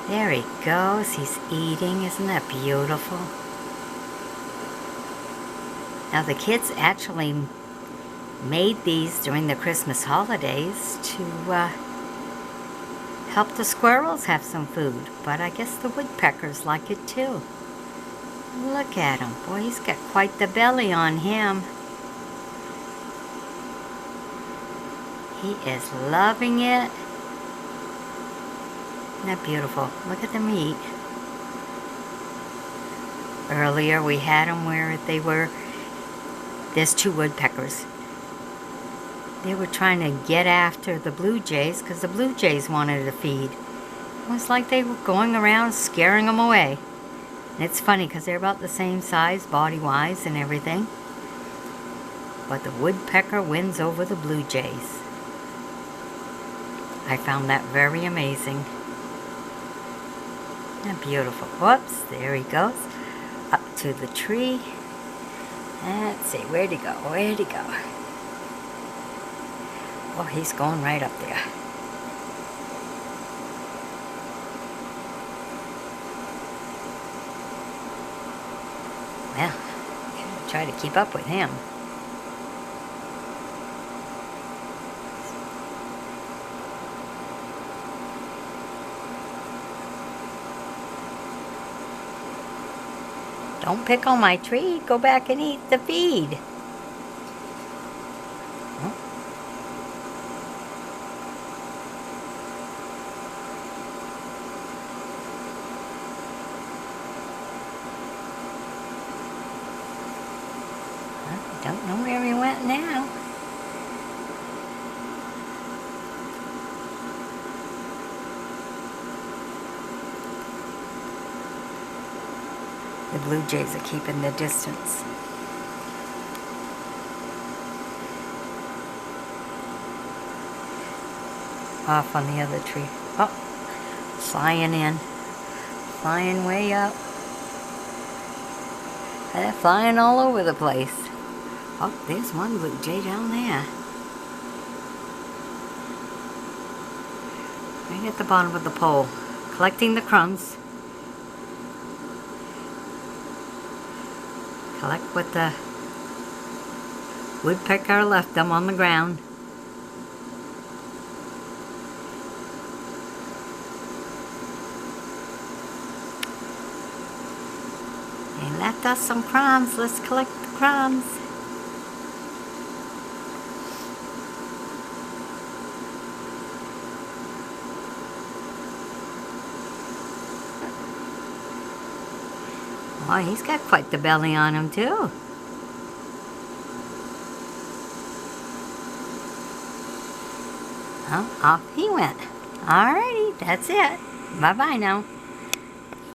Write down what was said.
There he goes. He's eating. Isn't that beautiful? Now the kids actually made these during the Christmas holidays to help the squirrels have some food. But I guess the woodpeckers like it too. Look at him. Boy, he's got quite the belly on him. He is loving it. Isn't that beautiful? Look at them eat. Earlier we had them where there's two woodpeckers. They were trying to get after the blue jays because the blue jays wanted to feed. It was like they were going around scaring them away. And it's funny because they're about the same size body-wise and everything. But the woodpecker wins over the blue jays. I found that very amazing. Isn't that beautiful? Whoops, there he goes. Up to the tree. Let's see, where'd he go? Where'd he go? Oh, he's going right up there. Well, try to keep up with him. Don't pick on my tree. Go back and eat the feed. I don't know where he went now. The blue jays are keeping their distance. Off on the other tree. Oh, flying in. Flying way up. They're flying all over the place. Oh, there's one blue jay down there. Right at the bottom of the pole, collecting the crumbs. Collect what the woodpecker left them on the ground. They left us some crumbs. Let's collect the crumbs. Oh, he's got quite the belly on him, too. Oh, off he went. Alrighty, that's it. Bye-bye now.